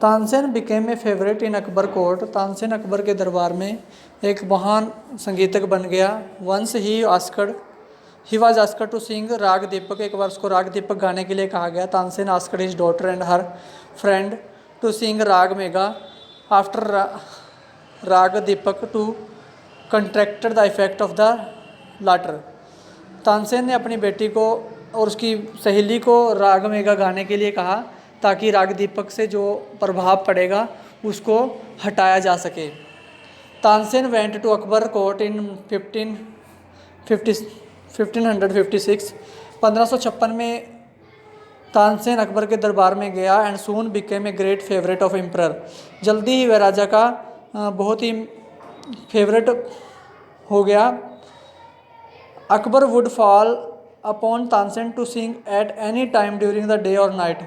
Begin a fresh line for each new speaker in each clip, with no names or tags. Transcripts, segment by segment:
Tansen became a favourite in Akbar court. Tansen Akbar के दरबार में एक महान संगीतक बन गया। Once he was asked to sing raga Deepak. एक बार उसको राग दीपक गाने के लिए कहा गया। Tansen asked his daughter and her friend to sing raga Megha after raga Deepak to contracted the effect of the latter. Tansen ने अपनी बेटी को और उसकी सहेली को राग मेगा गाने के लिए कहा ताकि राग दीपक से जो प्रभाव पड़ेगा उसको हटाया जा सके। Tansen went to Akbar court in 1556। 1556 में तानसेन अकबर के दरबार में गया and soon became a great favourite of emperor. जल्दी ही वह राजा का बहुत ही फेवरेट हो गया। Akbar would fall upon Tansen to sing at any time during the day और नाइट।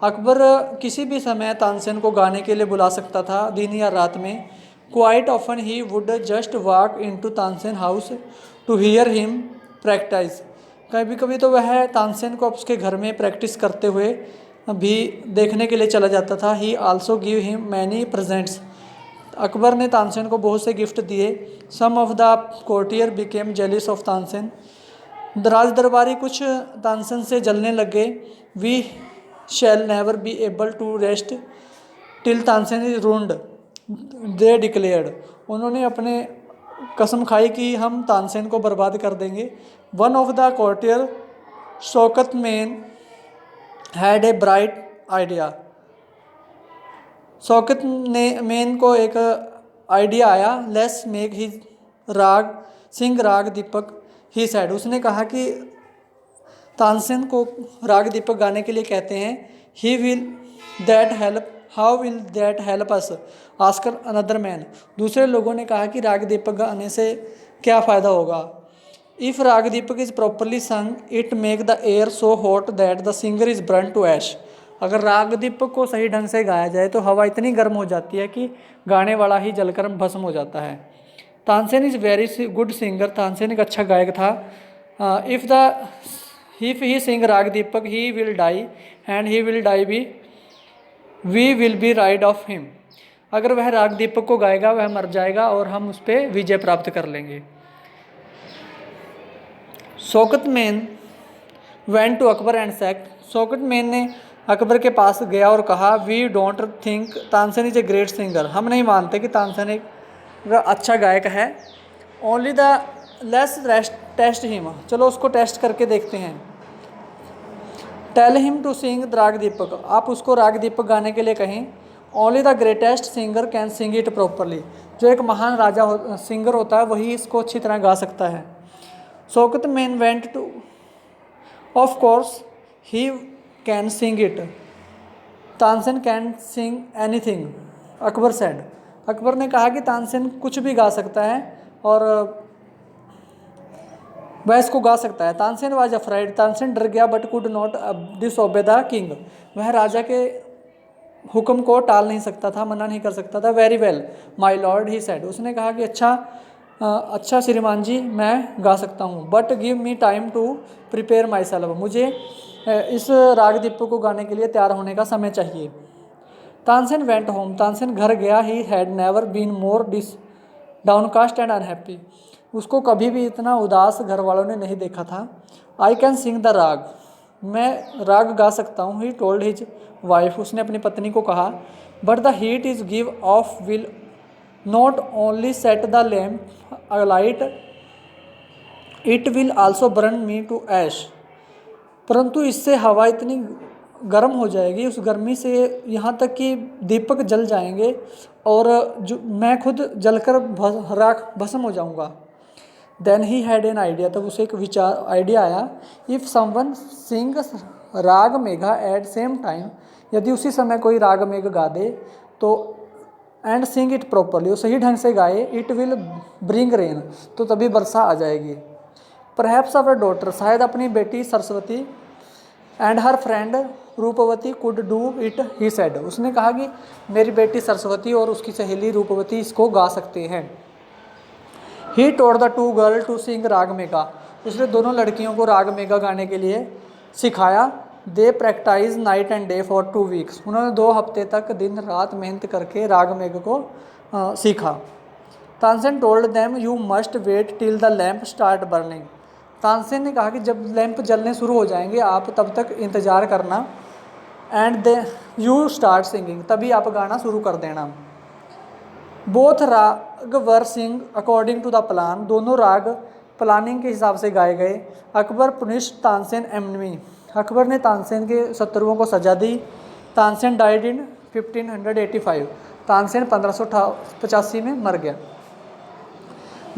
अकबर किसी भी समय तानसेन को गाने के लिए बुला सकता था, दिन या रात में। Quite often he would just walk into Tansen house to hear him practise. कभी कभी तो वह तानसेन को उसके घर में प्रैक्टिस करते हुए भी देखने के लिए चला जाता था। He also give him many presents. Akbar ने तानसेन को बहुत से गिफ्ट दिए। Some of the courtier became jealous of Tansen. राज दरबारी कुछ तानसेन से जलने लगे। We shall never be able to rest till Tansen is ruined they declared. उन्होंने अपने कसम खाई कि हम तानसेन को बर्बाद कर देंगे। One of the courtier Shaukat man had a bright idea. Shaukat ने मैन को एक आइडिया आया। लेट्स मेक हिज राग सिंग राग दीपक ही सैड। उसने कहा कि तानसेन को राग दीपक गाने के लिए कहते हैं। He will that help how will that help us asked another man. दूसरे लोगों ने कहा कि राग दीपक गाने से क्या फ़ायदा होगा। If raga Deepak is properly sung it make the air so hot that the singer is burn to ash. अगर राग दीपक को सही ढंग से गाया जाए तो हवा इतनी गर्म हो जाती है कि गाने वाला ही जलकर भस्म हो जाता है। Tansen is very good singer. Tansen एक अच्छा गायक था। If he sing raga Deepak he will die and he will die we will be rid of him. अगर वह राग दीपक को गाएगा वह मर जाएगा और हम उस पर विजय प्राप्त कर लेंगे। Shaukat man went to Akbar and said. Shaukat man ने अकबर के पास गया और कहा we don't think Tansen is a great singer. हम नहीं मानते कि तानसेन एक अच्छा गायक है। Only the let's test him. चलो उसको टेस्ट करके देखते हैं। Tell him to sing raga दीपक। आप उसको राग दीपक गाने के लिए कहें। Only the greatest singer can sing it properly. जो एक महान सिंगर होता है वही इसको अच्छी तरह गा सकता है। Shaukat man went two of course he can sing it. Tansen can sing anything Akbar said. Akbar ने कहा कि तानसेन कुछ भी गा सकता है और वह इसको गा सकता है। Tansen was afraid. तानसेन डर गया but could not disobey the king. वह राजा के हुक्म को टाल नहीं सकता था, मना नहीं कर सकता था। Very well my Lord he said. उसने कहा कि अच्छा श्रीमान जी मैं गा सकता हूँ। But give me time to prepare myself. मुझे इस राग दीपक को गाने के लिए तैयार होने का समय चाहिए। Tansen went home. तानसेन घर गया। He had never been more downcast and unhappy. उसको कभी भी इतना उदास घर वालों ने नहीं देखा था। आई कैन सिंग द राग। मैं राग गा सकता हूँ। He told his wife. उसने अपनी पत्नी को कहा but the heat is give off will not only set the lamp alight it will also burn me to ash. परंतु इससे हवा इतनी गर्म हो जाएगी, उस गर्मी से यहाँ तक कि दीपक जल जाएंगे और जो मैं खुद जलकर भस्म हो जाऊँगा। Then he had an idea. तब उसे एक आइडिया आया। If someone Singh raga Megha eight same time. यदि उसी समय कोई राग मेघ गा दे तो एंड सिंग इट प्रॉपरली, वो सही ढंग से गाए, इट विल ब्रिंग रेन, तो तभी वर्षा आ जाएगी। Perhaps our daughter. शायद अपनी बेटी Saraswati and her friend Roopvati could do it he said. उसने कहा कि मेरी बेटी सरस्वती और उसकी सहेली रूपवती इसको गा सकते हैं। He told the two girl to sing raga Megha. उसने दोनों लड़कियों को राग मेघा गाने के लिए सिखाया। They practise night and day for 2 weeks. उन्होंने 2 हफ्ते तक दिन रात मेहनत करके राग मेघ को सीखा। Tansen told them you must wait till the lamp start burning. Tansen ने कहा कि जब लैंप जलने शुरू हो जाएंगे आप तब तक इंतज़ार करना, and they you start singing, तभी आप गाना शुरू कर देना। Both raga were sing according to the plan, दोनों राग प्लानिंग के हिसाब से गाए गए। अकबर पुनिश तानसेन एनिमी, अकबर ने तानसेन के शत्रुओं को सजा दी। तानसेन डाइड इन 1585, तानसेन 1585 में मर गया।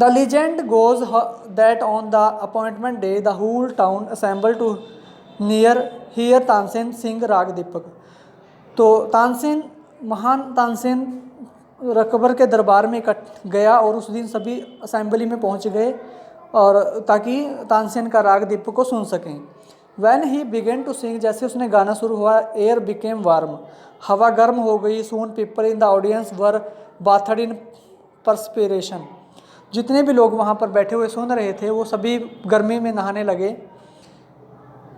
The legend goes that on the appointment day the whole town assemble to near hear Tansen sing राग दीपक। तो तानसेन, महान तानसेन अकबर के दरबार में इकट्ठ गया और उस दिन सभी असेंबली में पहुंच गए और ताकि तानसेन का राग दीपक को सुन सकें। When he began to sing, जैसे उसने गाना शुरू हुआ, एयर बिकेम वार्म, हवा गर्म हो गई। Soon people in the audience were bathed in perspiration, जितने भी लोग वहाँ पर बैठे हुए सुन रहे थे वो सभी गर्मी में नहाने लगे।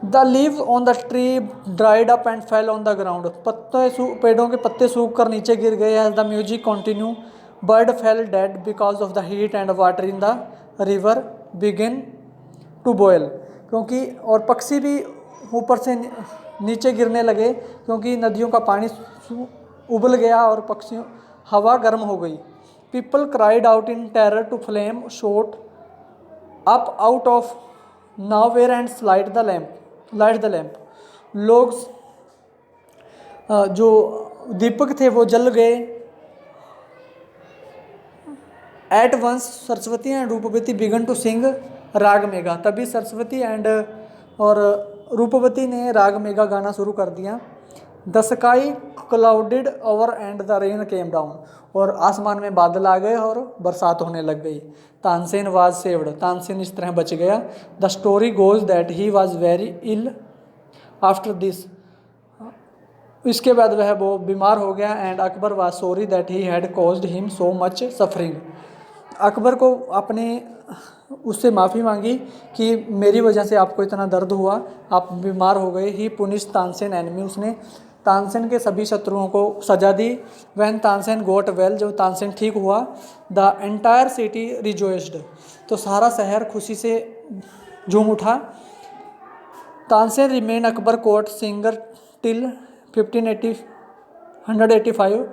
The leaves on the tree dried up and fell on the ground, पेड़ों के पत्ते सूख कर नीचे गिर गए। As the music continue bird fell dead because of the heat and water in the river begin to boil, क्योंकि और पक्षी भी ऊपर से नीचे गिरने लगे क्योंकि नदियों का पानी उबल गया और पक्षियों हवा गर्म हो गई। People cried out in terror to flame shot up out of nowhere and light the lamp, लोग जो दीपक थे वो जल गए। At once Saraswati and Roopvati began to sing raga Megha, तभी सरस्वती एंड और रूपवती ने राग मेघा गाना शुरू कर दिया। The sky clouded over and the rain came down, और आसमान में बादल आ गए और बरसात होने लग गई। तानसेन वाज सेव्ड, तानसेन इस तरह बच गया। The story goes that he was very ill after this, इसके बाद वह वो बीमार हो गया। And Akbar was sorry that he had caused him so much suffering, Akbar को अपने उससे माफ़ी मांगी कि मेरी वजह से आपको इतना दर्द हुआ, आप बीमार हो गए। ही पुनिश तानसेन एनिमी, उसने तानसेन के सभी शत्रुओं को सजा दी। वैन तानसेन गोट वेल, जब तानसेन ठीक हुआ। द एंटायर सिटी रिजॉइस्ड, तो सारा शहर खुशी से झूम उठा। Tansen remain Akbar court singer till 1585,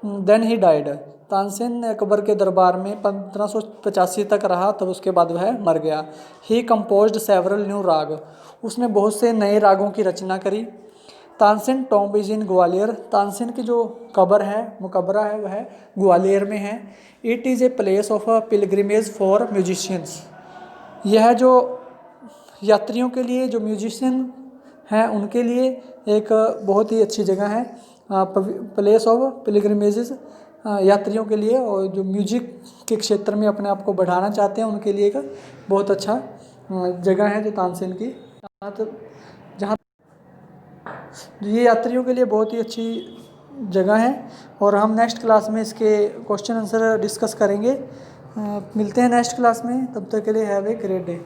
then he died, Tansen ने अकबर के दरबार में 1585 तक रहा, तब उसके बाद वह मर गया। ही कंपोज्ड सेवरल न्यू राग, उसने बहुत से नए रागों की रचना करी। Tansen tomb is in Gwalior, Tansen की जो कब्र है, मुकबरा है, वह ग्वालियर में है। It is a place of a pilgrimage for musicians, यह जो यात्रियों के लिए, जो म्यूजिशियन हैं उनके लिए एक बहुत ही अच्छी जगह है। प्लेस ऑफ पिलग्रिमेजेस, यात्रियों के लिए और जो म्यूजिक के क्षेत्र में अपने आप को बढ़ाना चाहते हैं उनके लिए एक बहुत अच्छा जगह है जो तानसेन की, जहाँ ये यात्रियों के लिए बहुत ही अच्छी जगह है। और हम नेक्स्ट क्लास में इसके क्वेश्चन आंसर डिस्कस करेंगे। मिलते हैं नेक्स्ट क्लास में, तब तक के लिए हैव ए ग्रेट डे।